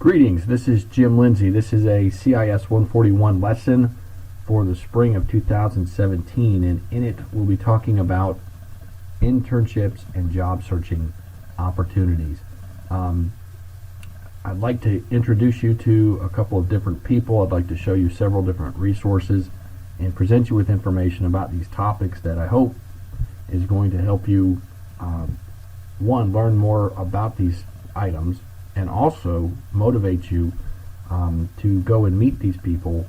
Greetings, this is Jim Lindsay. This is a CIS 141 lesson for the spring of 2017, and in it we'll be talking about internships and job searching opportunities. I'd like to introduce you to a couple of different people. I'd like to show you several different resources and present you with information about these topics that I hope is going to help you, one, learn more about these items, and also motivate you to go and meet these people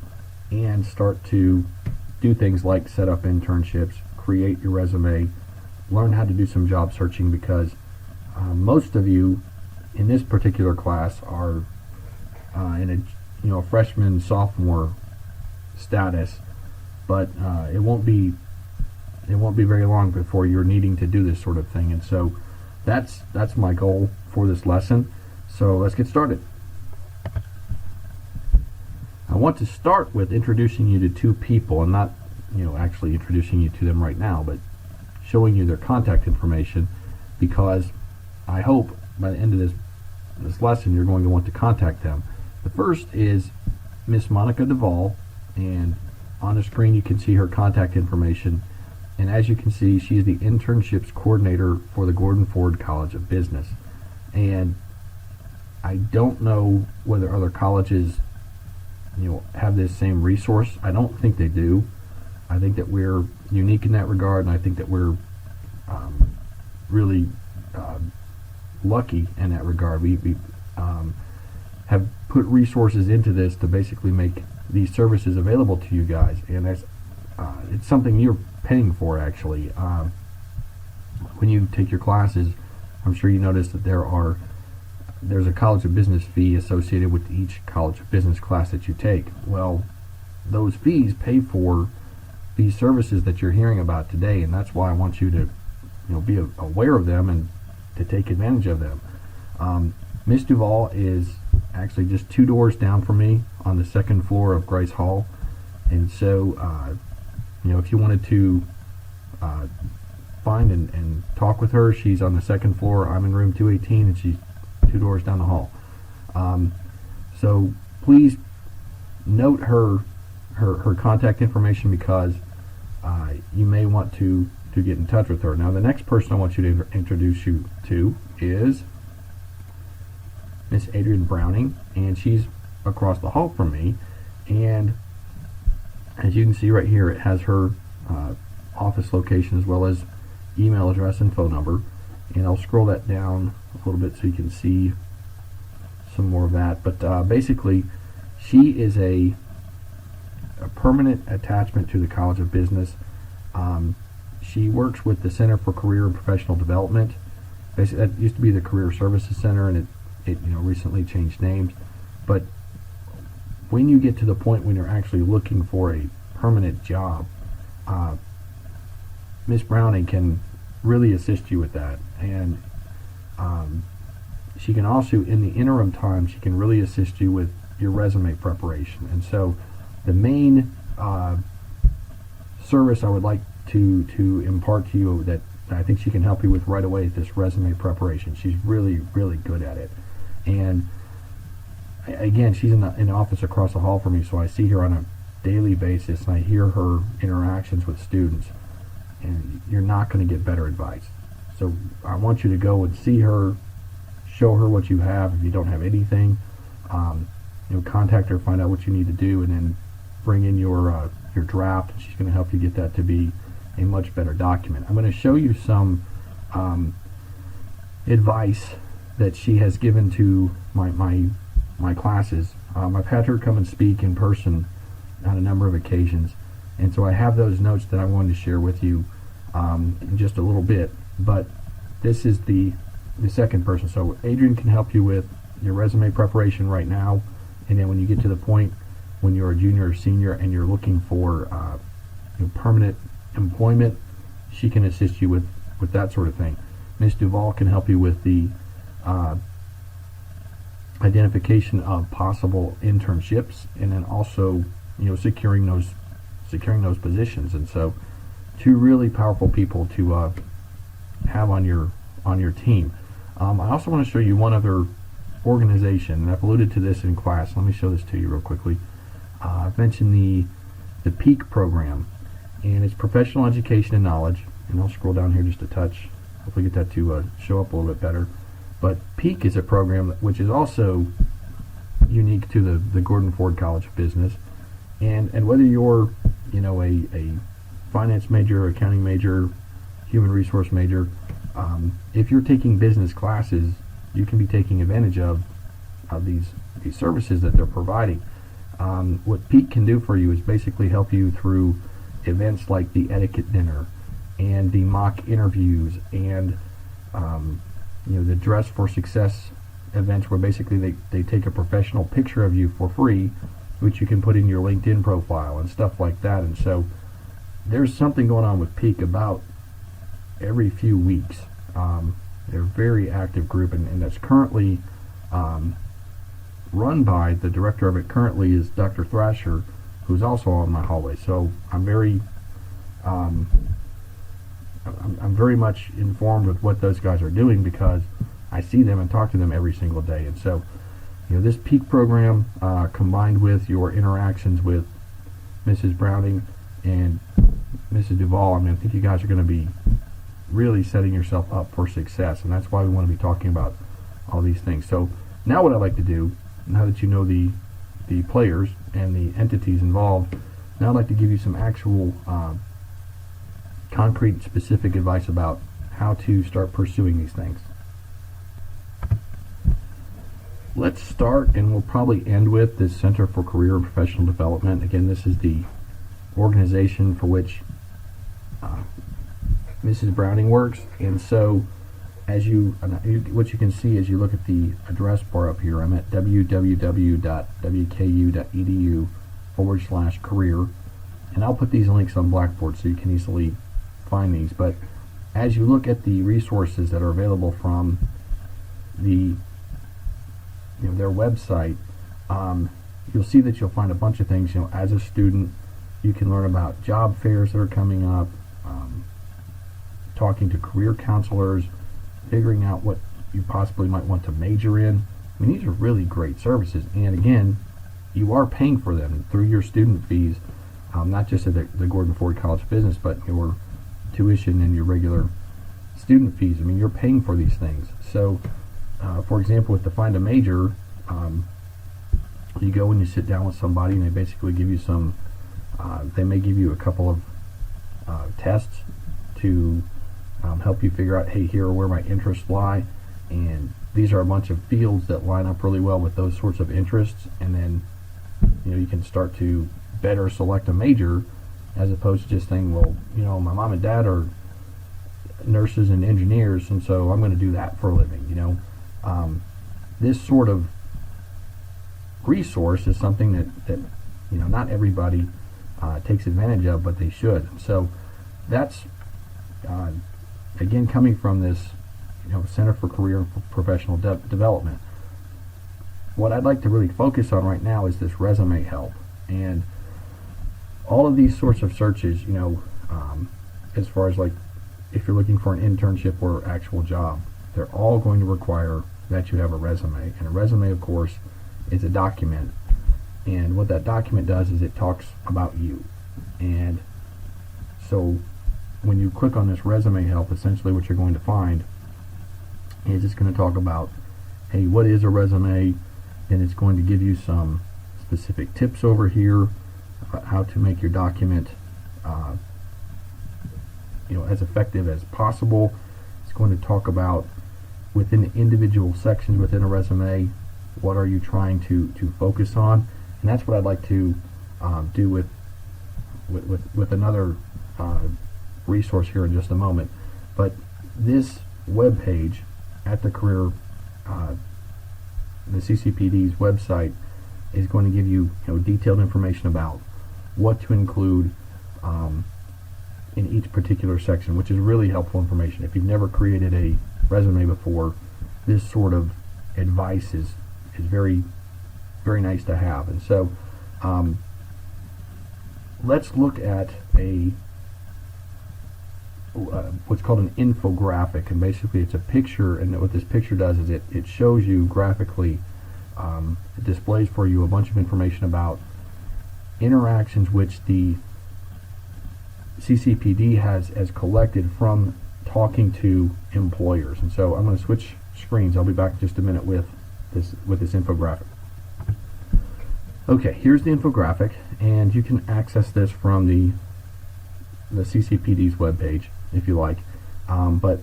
and start to do things like set up internships, create your resume, learn how to do some job searching, because most of you in this particular class are in a freshman, sophomore status, but it won't be very long before you're needing to do this sort of thing. And so that's my goal for this lesson. So let's get started. I want to start with introducing you to two people, and not actually introducing you to them right now, but showing you their contact information, because I hope by the end of this lesson you're going to want to contact them. The first is Miss Monica Duvall, and on the screen you can see her contact information. And as you can see, she's the internships coordinator for the Gordon Ford College of Business. And I don't know whether other colleges have this same resource. I don't think they do. I think that we're unique in that regard, and I think that we're really lucky in that regard. We have put resources into this to basically make these services available to you guys, and it's something you're paying for, actually. When you take your classes, I'm sure you notice that there's a College of Business fee associated with each College of Business class that you take. Well, those fees pay for these services that you're hearing about today, and that's why I want you to be aware of them and to take advantage of them. Miss Duvall is actually just 2 doors down from me on the 2nd floor of Grice Hall, and so if you wanted to find and talk with her, she's on the 2nd floor. I'm in room 218, and she's 2 doors down the hall. So please note her contact information, because you may want to get in touch with her. Now, the next person I want you to introduce you to is Miss Adrienne Browning, and she's across the hall from me. And as you can see right here, it has her office location as well as email address and phone number. And I'll scroll that down a little bit so you can see some more of that. But basically, she is a permanent attachment to the College of Business. She works with the Center for Career and Professional Development. Basically, that used to be the Career Services Center, and it recently changed names. But when you get to the point when you're actually looking for a permanent job, Miss Browning can really assist you with that. And she can also, in the interim time, she can really assist you with your resume preparation. And so the main service I would like to impart to you that I think she can help you with right away is this resume preparation. She's really, really good at it. And again, she's in the office across the hall from me, so I see her on a daily basis, and I hear her interactions with students, and you're not going to get better advice. So I want you to go and see her, show her what you have. If you don't have anything, contact her, find out what you need to do, and then bring in your draft, and she's going to help you get that to be a much better document. I'm going to show you some advice that she has given to my classes. I've had her come and speak in person on a number of occasions, and so I have those notes that I wanted to share with you in just a little bit. But this is the second person. So Adrienne can help you with your resume preparation right now, and then when you get to the point when you're a junior or senior and you're looking for permanent employment, she can assist you with that sort of thing. Miss Duvall can help you with the identification of possible internships, and then also securing those positions. And so, two really powerful people to have on your team. I also want to show you one other organization, and I've alluded to this in class. Let me show this to you real quickly. I've mentioned the PEAK program, and it's professional education and knowledge. And I'll scroll down here just a touch. Hopefully get that to show up a little bit better. But PEAK is a program which is also unique to the Gordon Ford College of Business. And whether you're, a finance major, accounting major, human resource major, if you're taking business classes, you can be taking advantage of these services that they're providing. What PEAK can do for you is basically help you through events like the etiquette dinner and the mock interviews and the Dress for Success events, where basically they take a professional picture of you for free, which you can put in your LinkedIn profile and stuff like that. And so there's something going on with PEAK about every few weeks. They're a very active group, and that's currently run by the director of it. Currently is Dr. Thrasher, who's also on my hallway. So I'm very much informed with what those guys are doing, because I see them and talk to them every single day. And so, this PEAK program, combined with your interactions with Mrs. Browning and Mrs. Duvall, I think you guys are going to be really setting yourself up for success, and that's why we want to be talking about all these things. So now what I'd like to do, now that you know the players and the entities involved, now I'd like to give you some actual concrete, specific advice about how to start pursuing these things. Let's start, and we'll probably end with this Center for Career and Professional Development. Again, this is the organization for which Mrs. Browning works. And so, what you can see as you look at the address bar up here, I'm at www.wku.edu/career, and I'll put these links on Blackboard so you can easily find these. But as you look at the resources that are available from their website, you'll see that you'll find a bunch of things. As a student, you can learn about job fairs that are coming up, talking to career counselors, figuring out what you possibly might want to major in. These are really great services, and again, you are paying for them through your student fees, not just at the Gordon Ford College of Business, but your tuition and your regular student fees. You're paying for these things. So for example, with the Find a Major, you go and you sit down with somebody, and they basically give you they may give you a couple of tests to help you figure out, hey, here are where my interests lie, and these are a bunch of fields that line up really well with those sorts of interests, and then you can start to better select a major, as opposed to just saying, well, my mom and dad are nurses and engineers, and so I'm going to do that for a living. This sort of resource is something that not everybody takes advantage of, but they should. So that's again coming from this Center for Career and Professional Development. What I'd like to really focus on right now is this resume help, and all of these sorts of searches, as far as like if you're looking for an internship or actual job, they're all going to require that you have a resume. And a resume, of course, is a document, and what that document does is it talks about you. And so when you click on this resume help, essentially what you're going to find is it's going to talk about, hey, what is a resume? And it's going to give you some specific tips over here about how to make your document as effective as possible. It's going to talk about within the individual sections within a resume, what are you trying to focus on, and that's what I'd like to do with another resource here in just a moment. But this web page at the CCPD's website is going to give you, detailed information about what to include in each particular section, which is really helpful information. If you've never created a resume before, this sort of advice is very, very nice to have. And so let's look at a what's called an infographic, and basically it's a picture, and what this picture does is it shows you graphically, it displays for you a bunch of information about interactions which the CCPD has collected from talking to employers. And so I'm going to switch screens. I'll be back in just a minute with this infographic. Okay, here's the infographic, and you can access this from the CCPD's webpage if you like. But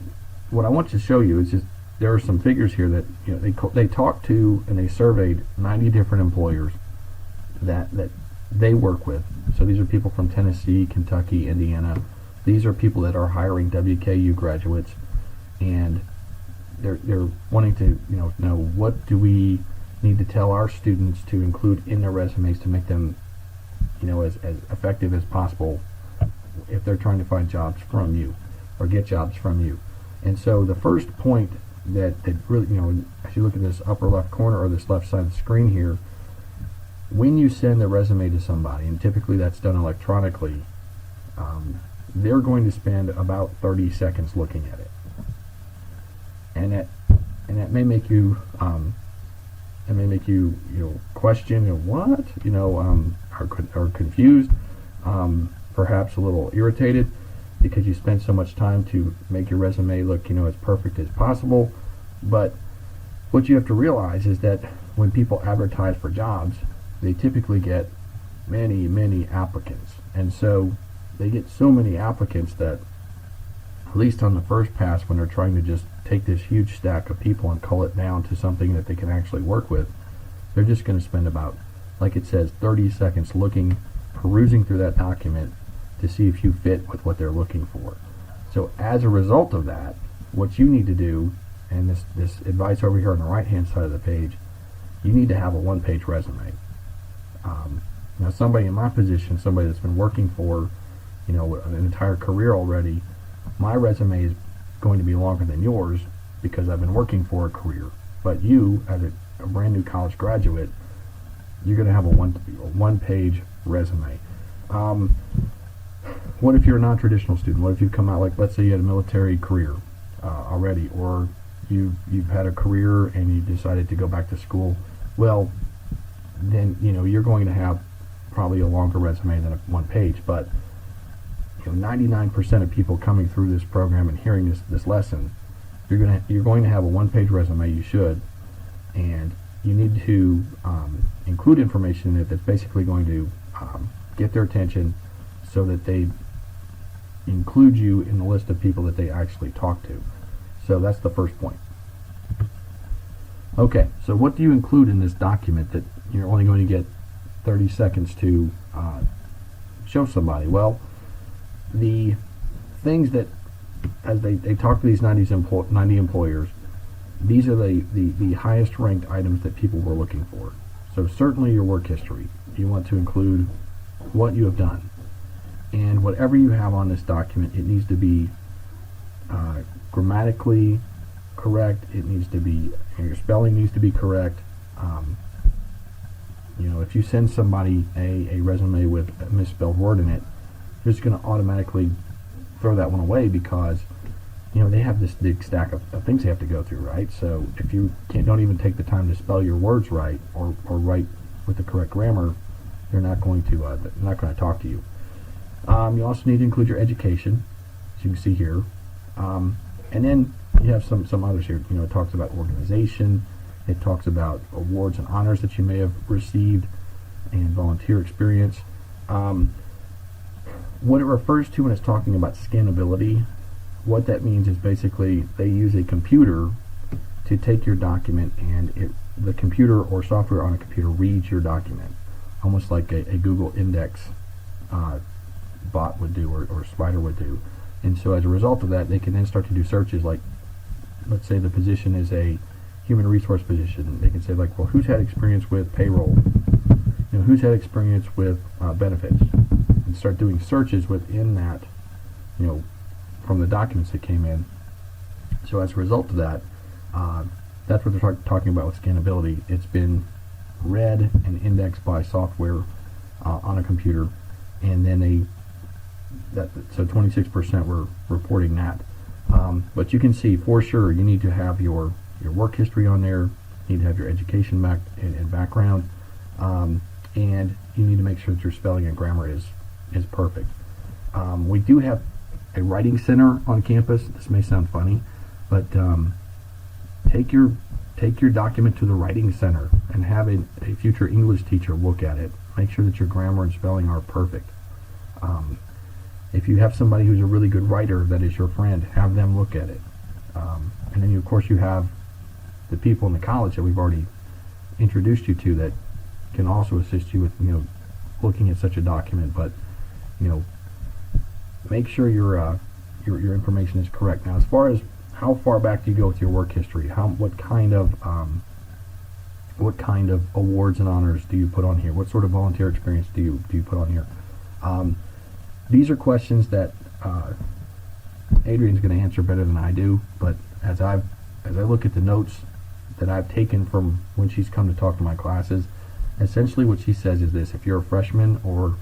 what I want to show you is just there are some figures here that they talked to and they surveyed 90 different employers that they work with. So these are people from Tennessee, Kentucky, Indiana. These are people that are hiring WKU graduates, and they're wanting to know what do we need to tell our students to include in their resumes to make them as effective as possible if they're trying to find jobs from you or get jobs from you. And so the first point that really, as you look at this upper left corner or this left side of the screen here, when you send a resume to somebody, and typically that's done electronically, they're going to spend about 30 seconds looking at it, and that may make you question what or confused, perhaps a little irritated because you spent so much time to make your resume look as perfect as possible. But what you have to realize is that when people advertise for jobs, they typically get many applicants, and so they get so many applicants that, at least on the first pass, when they're trying to just take this huge stack of people and cull it down to something that they can actually work with, they're just going to spend about, like it says, 30 seconds perusing through that document to see if you fit with what they're looking for. So as a result of that, what you need to do, and this advice over here on the right hand side of the page, you need to have a one-page resume. Now somebody in my position, somebody that's been working for an entire career already, my resume is going to be longer than yours because I've been working for a career. But you, as a brand new college graduate, you're going to have a one-page resume. What if you're a non-traditional student? What if you've come out, like, let's say you had a military career already, or you've had a career and you decided to go back to school? Well, then you're going to have probably a longer resume than a one page. But 99% of people coming through this program and hearing this lesson, you're going to have a one-page resume. You should, and you need to include information in it that's basically going to get their attention, so that they include you in the list of people that they actually talk to. So that's the first point. Okay, so what do you include in this document that you're only going to get 30 seconds to show somebody? Well, the things that, as they talk to these 90 employers, these are the highest ranked items that people were looking for. So certainly your work history. You want to include what you have done. And whatever you have on this document, it needs to be grammatically correct. It needs to be, your spelling needs to be correct. If you send somebody a resume with a misspelled word in it, you're just going to automatically throw that one away because they have this big stack of things they have to go through, right? So if you don't even take the time to spell your words right or write with the correct grammar, they're not going to talk to you. You also need to include your education, as you can see here, and then you have some others here. It talks about organization, it talks about awards and honors that you may have received, and volunteer experience. What it refers to when it's talking about scannability, what that means is basically they use a computer to take your document, and the computer or software on a computer reads your document, almost like a Google index bot would do, or Spider would do. And so as a result of that, they can then start to do searches like, let's say the position is a human resource position. They can say, like, well, who's had experience with payroll? Who's had experience with benefits? And start doing searches within that, from the documents that came in. So as a result of that, that's what they're talking about with scannability. It's been read and indexed by software on a computer, and then so 26% were reporting that. But you can see for sure you need to have your work history on there. You need to have your education and background, and you need to make sure that your spelling and grammar is perfect. We do have a writing center on campus. This may sound funny, but take your document to the writing center and have a future English teacher look at it. Make sure that your grammar and spelling are perfect. If you have somebody who's a really good writer that is your friend, have them look at it. And then of course you have the people in the college that we've already introduced you to that can also assist you with looking at such a document. But make sure your information is correct. Now, as far as how far back do you go with your work history? What kind of awards and honors do you put on here? What sort of volunteer experience do you put on here? These are questions that Adrian's going to answer better than I do. But as I look at the notes that I've taken from when she's come to talk to my classes, essentially what she says is this: if you're a freshman or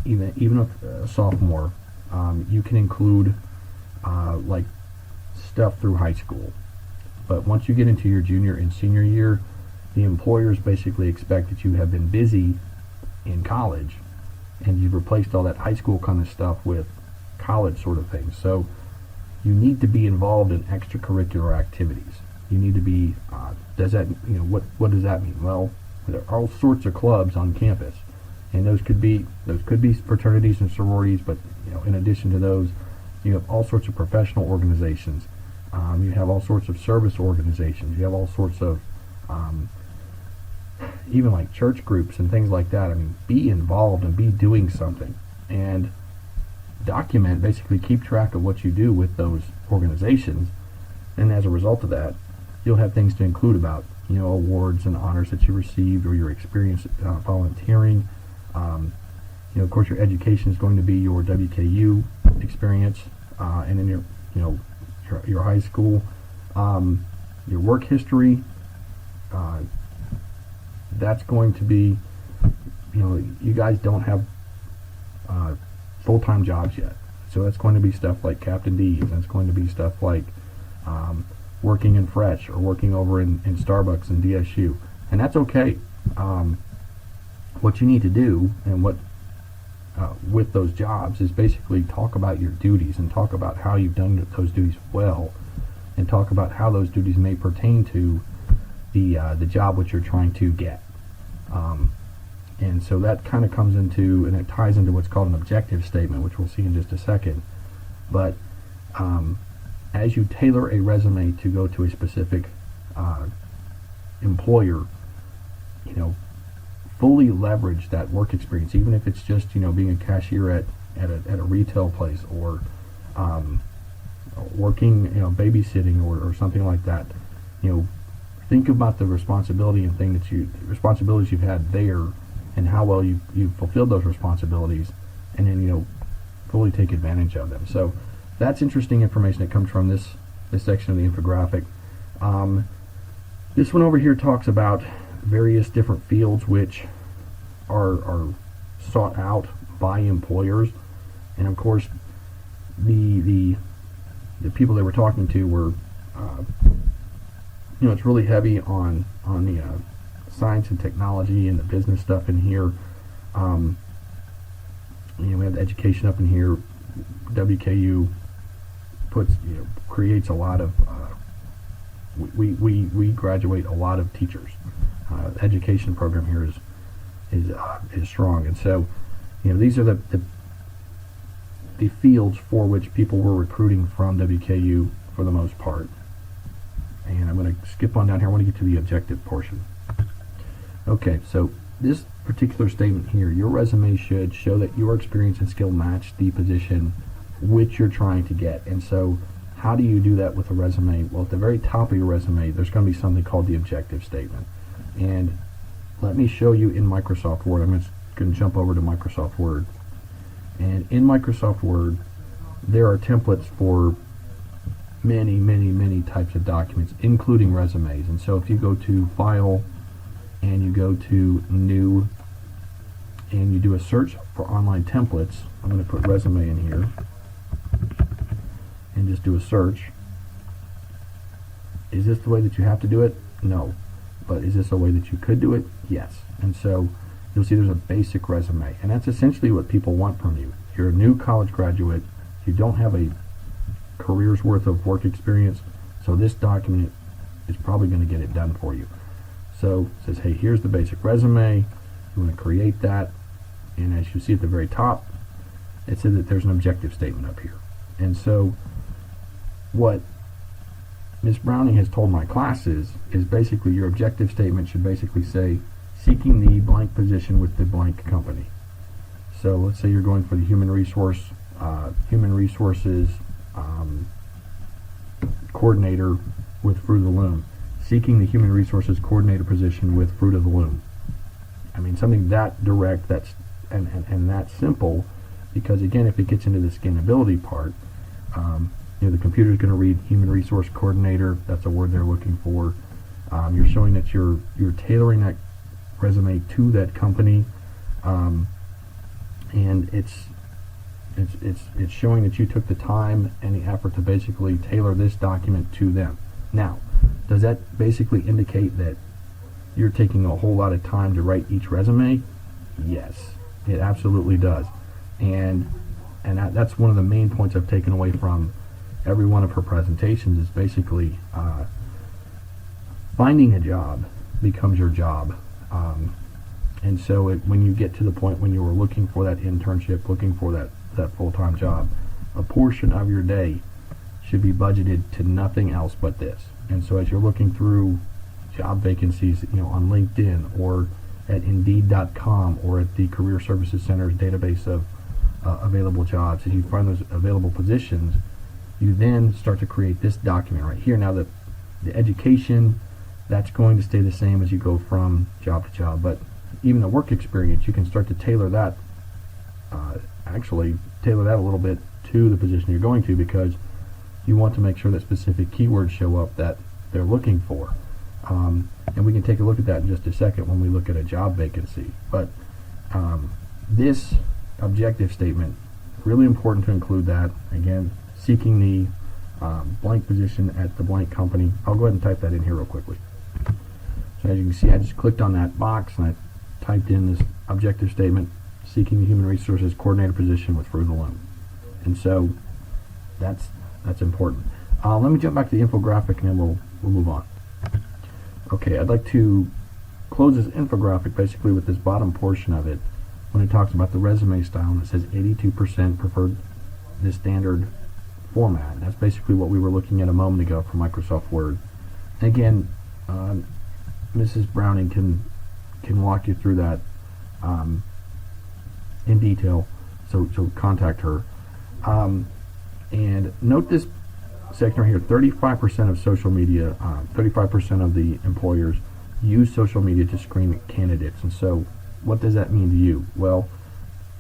even a sophomore, you can include like stuff through high school. But once you get into your junior and senior year, the employers basically expect that you have been busy in college and you've replaced all that high school kind of stuff with college sort of things. So you need to be involved in extracurricular activities. You need to be, what does that mean? Well, there are all sorts of clubs on campus, and those could be fraternities and sororities, but in addition to those, you have all sorts of professional organizations. You have all sorts of service organizations. You have all sorts of even like church groups and things like that. I mean, be involved and be doing something, and document, basically keep track of what you do with those organizations. And as a result of that, you'll have things to include about awards and honors that you received, or your experience volunteering. Of course, your education is going to be your WKU experience, and then your high school, your work history. That's going to be, you guys don't have full-time jobs yet, so that's going to be stuff like Captain D's. That's going to be stuff like working in Fresh or working over in Starbucks and DSU, and that's okay. What you need to do, and what with those jobs, is basically talk about your duties and talk about how you've done those duties well, and talk about how those duties may pertain to the job which you're trying to get. And so that kind of comes into, and it ties into what's called an objective statement, which we'll see in just a second. But as you tailor a resume to go to a specific employer, fully leverage that work experience, even if it's just being a cashier at a retail place, or working babysitting or something like that. Think about the responsibilities you've had there, and how well you've fulfilled those responsibilities, and then fully take advantage of them. So that's interesting information that comes from this section of the infographic. This one over here talks about various different fields which are sought out by employers, and of course the people they were talking to were it's really heavy on the science and technology and the business stuff in here. We have the education up in here. WKU creates a lot of we graduate a lot of teachers. The education program here is strong, and so these are the fields for which people were recruiting from WKU for the most part. And I'm going to skip on down here. I want to get to the objective portion. Okay, so this particular statement here: your resume should show that your experience and skill match the position which you're trying to get. And so how do you do that with a resume? Well, at the very top of your resume, there's going to be something called the objective statement. And let me show you in Microsoft Word. I'm just going to jump over to Microsoft Word. And in Microsoft Word, there are templates for many types of documents, including resumes. And so if you go to File and you go to New and you do a search for online templates, I'm going to put resume in here and just do a search. Is this the way that you have to do it? No. But is this a way that you could do it? Yes. And so you'll see there's a basic resume, and that's essentially what people want from you. You're a new college graduate, you don't have a career's worth of work experience, so this document is probably going to get it done for you. So it says, hey, here's the basic resume. You want to create that, and as you see at the very top, it says that there's an objective statement up here. And so what Ms. Browning has told my classes is basically your objective statement should basically say, seeking the blank position with the blank company. So let's say you're going for the human resources coordinator with Fruit of the Loom. Seeking the human resources coordinator position with Fruit of the Loom. I mean, something that direct, that's and that simple, because again, if it gets into the scannability part, the computer's going to read human resource coordinator. That's a word they're looking for. You're showing that you're tailoring that resume to that company, and it's showing that you took the time and the effort to basically tailor this document to them. Now, does that basically indicate that you're taking a whole lot of time to write each resume? Yes, it absolutely does. And that's one of the main points I've taken away from every one of her presentations, is basically finding a job becomes your job. And so when you get to the point when you were looking for that internship, looking for that full-time job, a portion of your day should be budgeted to nothing else but this. And so as you're looking through job vacancies, on LinkedIn or at Indeed.com or at the Career Services Center's database of available jobs, as you find those available positions, you then start to create this document right here. Now, the education, that's going to stay the same as you go from job to job, but even the work experience, you can start to tailor that, tailor that a little bit to the position you're going to, because you want to make sure that specific keywords show up that they're looking for. And we can take a look at that in just a second when we look at a job vacancy. But this objective statement, really important to include that. Again, seeking the blank position at the blank company. I'll go ahead and type that in here real quickly. So as you can see, I just clicked on that box and I typed in this objective statement, seeking the human resources coordinator position with Fruit of the Loom. And so that's important. Let me jump back to the infographic and then we'll move on. Okay, I'd like to close this infographic basically with this bottom portion of it when it talks about the resume style, and it says 82% preferred the standard format. And that's basically what we were looking at a moment ago for Microsoft Word. Again, Mrs. Browning can walk you through that in detail, so contact her. And note this section right here, 35% of social media, 35% of the employers use social media to screen candidates. And so what does that mean to you? Well,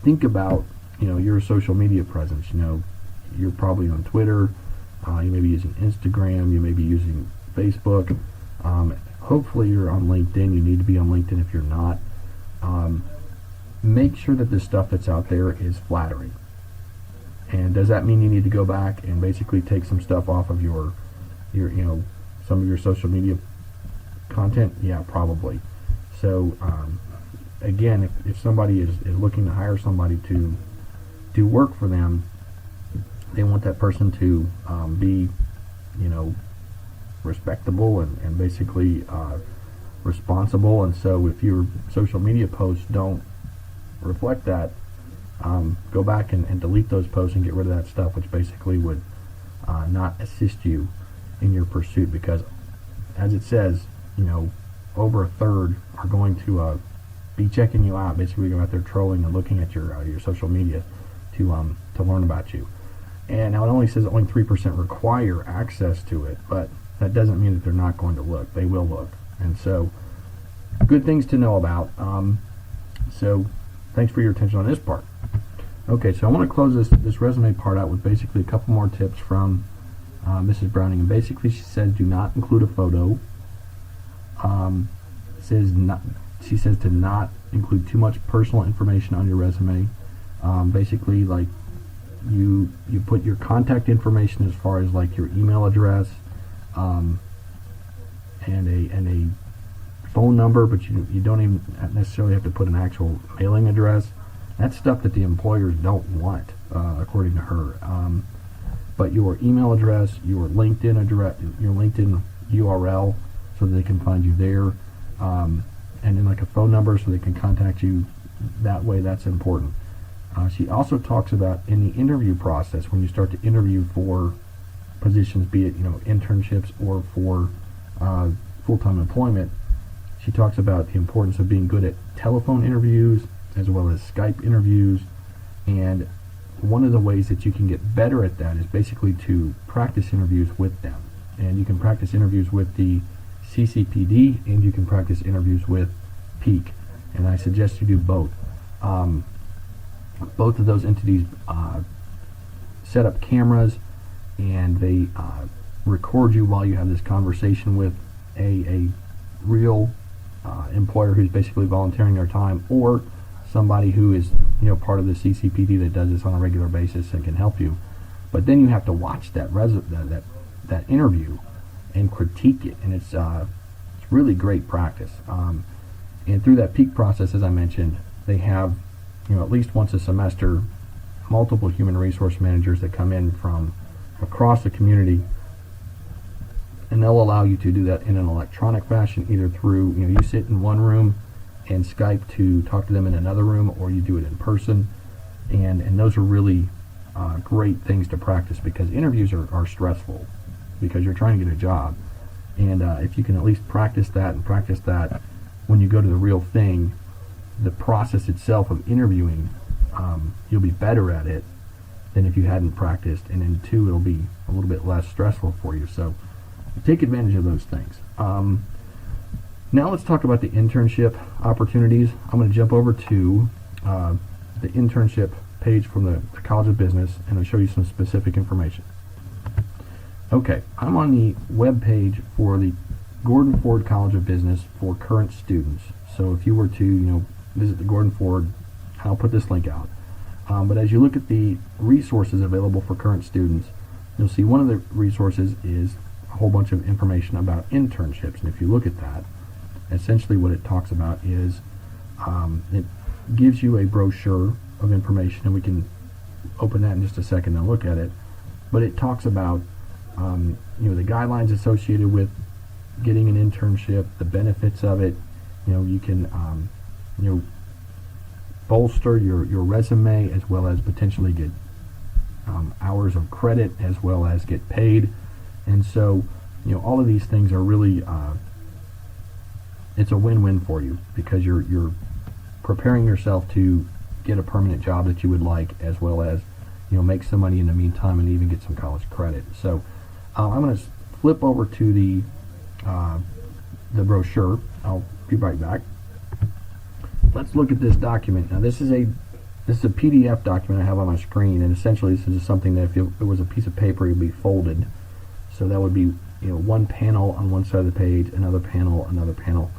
think about, your social media presence. You're probably on Twitter, you may be using Instagram, you may be using Facebook. Hopefully you're on LinkedIn. You need to be on LinkedIn if you're not. Make sure that the stuff that's out there is flattering. And does that mean you need to go back and basically take some stuff off of your some of your social media content? Yeah, probably. So again, if somebody is looking to hire somebody to do work for them, they want that person to be respectable and basically responsible. And so if your social media posts don't reflect that, go back and delete those posts and get rid of that stuff, which basically would not assist you in your pursuit, because as it says, over a third are going to be checking you out, basically going out there trolling and looking at your social media to learn about you. And now it only says only 3% require access to it, but that doesn't mean that they're not going to look. They will look. And so good things to know about. So thanks for your attention on this part. Okay, so I want to close this resume part out with basically a couple more tips from Mrs. Browning. And basically she says do not include a photo. she says to not include too much personal information on your resume. Basically, like you put your contact information as far as like your email address, and a phone number, but you don't even necessarily have to put an actual mailing address. That's stuff that the employers don't want, according to her. But your email address, your LinkedIn address, your LinkedIn URL, so that they can find you there, and then like a phone number so they can contact you that way. That's important. She also talks about in the interview process, when you start to interview for positions, be it internships or for full-time employment, she talks about the importance of being good at telephone interviews as well as Skype interviews. And one of the ways that you can get better at that is basically to practice interviews with them. And you can practice interviews with the CCPD, and you can practice interviews with Peak. And I suggest you do both. Both of those entities set up cameras, and they record you while you have this conversation with a real employer who's basically volunteering their time, or somebody who is part of the CCPD that does this on a regular basis and can help you. But then you have to watch that that interview and critique it, and it's really great practice. And through that Peak process, as I mentioned, they have at least once a semester multiple human resource managers that come in from across the community, and they'll allow you to do that in an electronic fashion, either through you sit in one room and Skype to talk to them in another room, or you do it in person. And those are really great things to practice, because interviews are stressful because you're trying to get a job. And if you can at least practice that when you go to the real thing, the process itself of interviewing, you'll be better at it than if you hadn't practiced. And then two, it'll be a little bit less stressful for you. So take advantage of those things. Now let's talk about the internship opportunities. I'm going to jump over to the internship page from the College of Business, and I'll show you some specific information. Okay, I'm on the web page for the Gordon Ford College of Business for current students. So if you were to visit the Gordon Ford, I'll put this link out. But as you look at the resources available for current students, you'll see one of the resources is a whole bunch of information about internships. And if you look at that, essentially what it talks about is it gives you a brochure of information, and we can open that in just a second and look at it. But it talks about the guidelines associated with getting an internship, the benefits of it. You can bolster your resume, as well as potentially get hours of credit, as well as get paid. And so all of these things are really it's a win-win for you, because you're preparing yourself to get a permanent job that you would like, as well as make some money in the meantime and even get some college credit. So I'm going to flip over to the brochure. I'll be right back. Let's look at this document. Now this is a PDF document I have on my screen, and essentially this is something that if it was a piece of paper, it would be folded. So that would be one panel on one side of the page, another panel, another panel.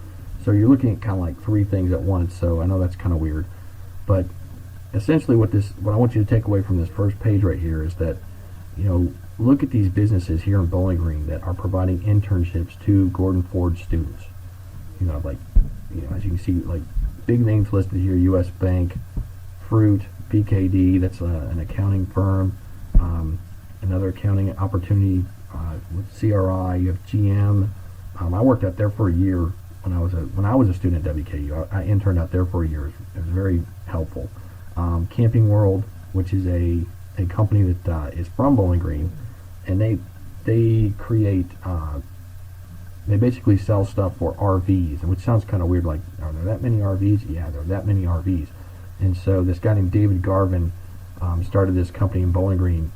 So you're looking at kind of like three things at once. So I know that's kind of weird, but essentially what I want you to take away from this first page right here is that look at these businesses here in Bowling Green that are providing internships to Gordon Ford students. As you can see, like big names listed here: U.S. Bank, Fruit, PKD, that's an accounting firm, another accounting opportunity with CRI. You have GM. I worked out there for a year when I was a student at WKU. I interned out there for a year. It was very helpful. Camping World, which is a company that is from Bowling Green, and they create they basically sell stuff for RVs, which sounds kind of weird. Like, are there that many RVs? Yeah, there are that many RVs. And so this guy named David Garvin started this company in Bowling Green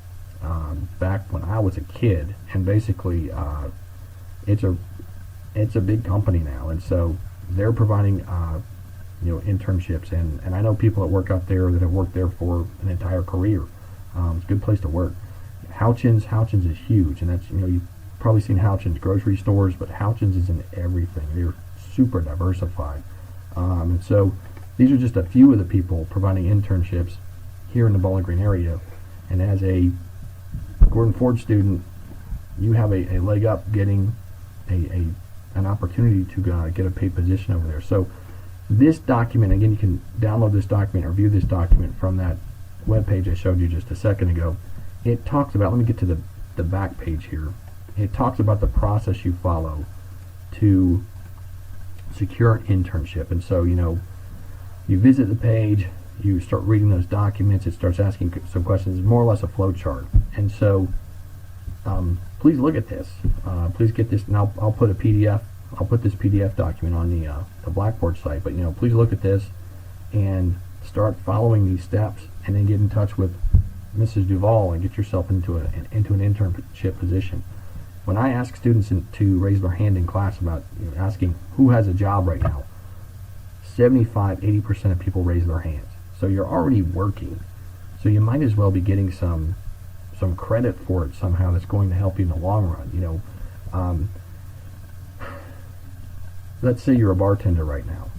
back when I was a kid, and basically it's a big company now, and so they're providing internships, and I know people that work out there that have worked there for an entire career. It's a good place to work. Houchins is huge, and that's you've probably seen Houchins grocery stores, but Houchins is in everything. They're super diversified. And so these are just a few of the people providing internships here in the Bowling Green area. And as a Gordon Ford student, you have a leg up getting an opportunity to get a paid position over there. So this document, again, you can download this document or view this document from that web page I showed you just a second ago. It talks about, let me get to the back page here. It talks about the process you follow to secure an internship. And so, you visit the page, you start reading those documents, it starts asking some questions. It's more or less a flow chart. And so please look at this. Please get this, and I'll put a PDF. I'll put this PDF document on the Blackboard site. But please look at this and start following these steps, and then get in touch with Mrs. Duvall and get yourself into an internship position. When I ask students to raise their hand in class about asking who has a job right now, 75-80% of people raise their hands. So you're already working. So you might as well be getting some credit for it somehow that's going to help you in the long run. Let's say you're a bartender right now.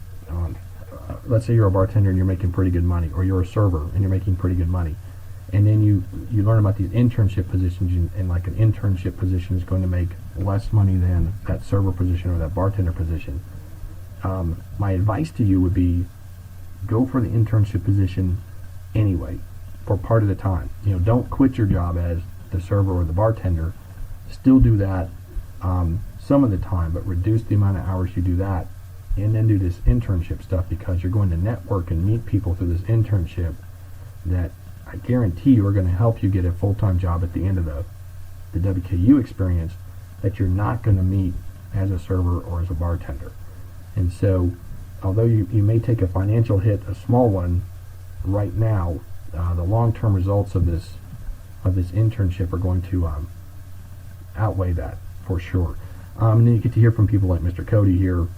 Let's say you're a bartender and you're making pretty good money, or you're a server and you're making pretty good money. And then you learn about these internship positions, and like an internship position is going to make less money than that server position or that bartender position. My advice to you would be, go for the internship position anyway, for part of the time. Don't quit your job as the server or the bartender. Still do that some of the time, but reduce the amount of hours you do that, and then do this internship stuff, because you're going to network and meet people through this internship that I guarantee you are going to help you get a full-time job at the end of the WKU experience that you're not going to meet as a server or as a bartender. And so, although you may take a financial hit, a small one, right now, the long-term results of this internship are going to outweigh that for sure. And then you get to hear from people like Mr. Cody here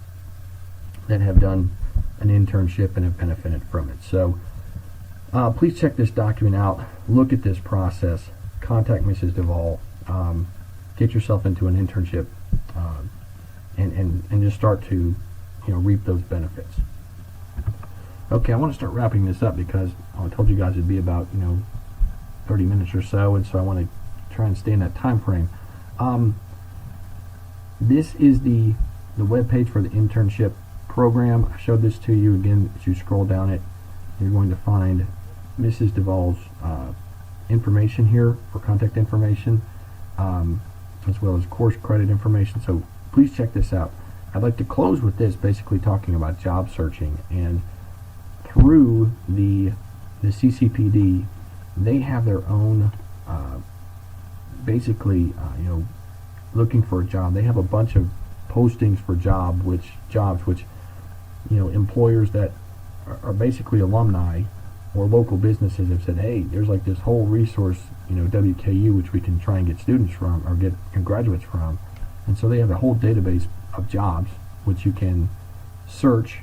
that have done an internship and have benefited from it. So please check this document out. Look at this process. Contact Mrs. Duvall. Get yourself into an internship, and just start to reap those benefits. Okay, I want to start wrapping this up because I told you guys it'd be about 30 minutes or so, and so I want to try and stay in that time frame. This is the web page for the internship program. I showed this to you again. As you scroll down it, you're going to find Mrs. Duvall's information here for contact information, as well as course credit information. So please check this out. I'd like to close with this, basically talking about job searching. And through the CCPD, they have their own, looking for a job. They have a bunch of postings for jobs, which employers that are basically alumni or local businesses have said, hey, there's like this whole resource, WKU, which we can try and get students from or get graduates from. And so they have a whole database of jobs which you can search,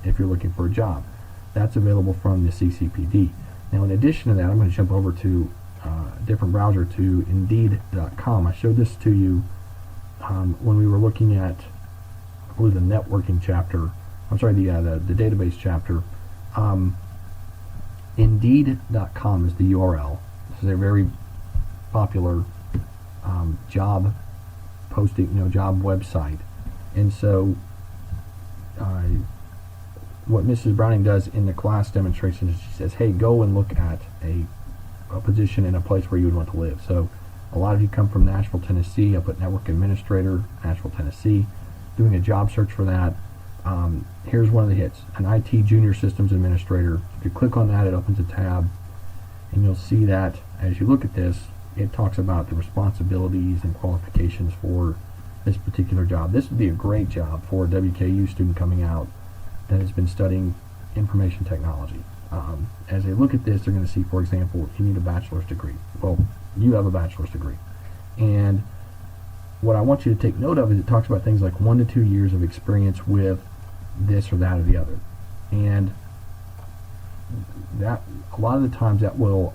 if you're looking for a job. That's available from the CCPD. Now, in addition to that, I'm going to jump over to a different browser, to Indeed.com. I showed this to you when we were looking at, I believe, the networking chapter. I'm sorry, the database chapter. Indeed.com is the URL. This is a very popular job posting, job website. And so what Mrs. Browning does in the class demonstration is she says, hey, go and look at a position in a place where you would want to live. So a lot of you come from Nashville, Tennessee. I put network administrator, Nashville, Tennessee, doing a job search for that. Here's one of the hits, an IT junior systems administrator. If you click on that, it opens a tab, and you'll see that as you look at this, it talks about the responsibilities and qualifications for this particular job. This would be a great job for a WKU student coming out that has been studying information technology. As they look at this, they're going to see, for example, you need a bachelor's degree. Well, you have a bachelor's degree. And what I want you to take note of is it talks about things like 1 to 2 years of experience with this or that or the other. And that, a lot of the times, that will,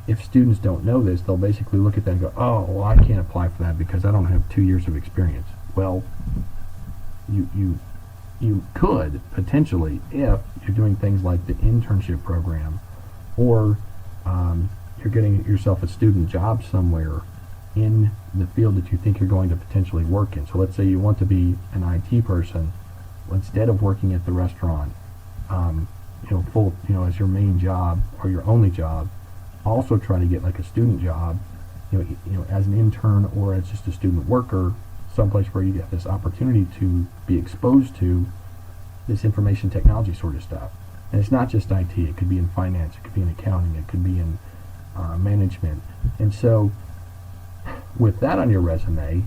if students don't know this, they'll basically look at that and go, oh, well, I can't apply for that because I don't have 2 years of experience. Well, you could potentially, if you're doing things like the internship program, or you're getting yourself a student job somewhere in the field that you think you're going to potentially work in. So let's say you want to be an IT person, instead of working at the restaurant, as your main job or your only job, also try to get like a student job, as an intern or as just a student worker, someplace where you get this opportunity to be exposed to this information technology sort of stuff. And it's not just IT, it could be in finance, it could be in accounting, it could be in management. And so with that on your resume,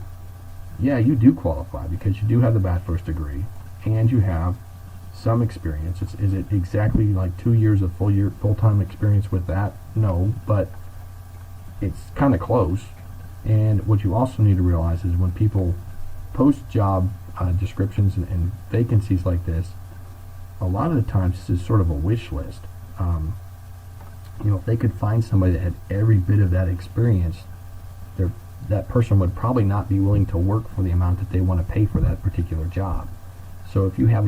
yeah, you do qualify because you do have the bachelor's degree and you have some experience. Is it exactly like 2 years of full-time experience with that? No, but it's kind of close. And what you also need to realize is when people post job descriptions and vacancies like this, a lot of the times this is sort of a wish list. If they could find somebody that had every bit of that experience, that person would probably not be willing to work for the amount that they want to pay for that particular job. So if you have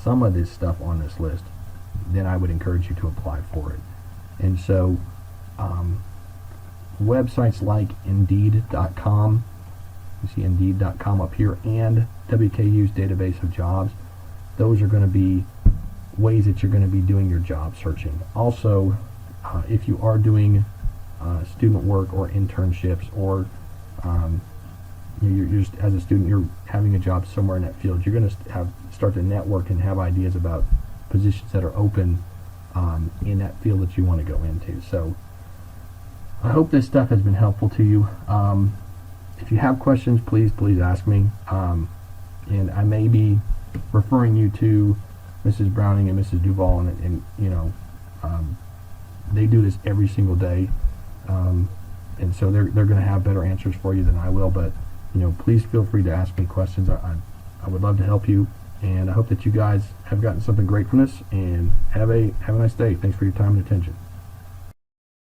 some of this stuff on this list, then I would encourage you to apply for it. And so websites like Indeed.com, you see Indeed.com up here, and WKU's database of jobs, those are going to be ways that you're going to be doing your job searching. Also, if you are doing student work or internships, or you're just, as a student, you're having a job somewhere in that field, you're going to start to network and have ideas about positions that are open in that field that you want to go into. So I hope this stuff has been helpful to you. If you have questions, please ask me. And I may be referring you to Mrs. Browning and Mrs. Duvall, and they do this every single day. And so they're going to have better answers for you than I will. But please feel free to ask me questions. I would love to help you, and I hope that you guys have gotten something great from this. And have a nice day. Thanks for your time and attention.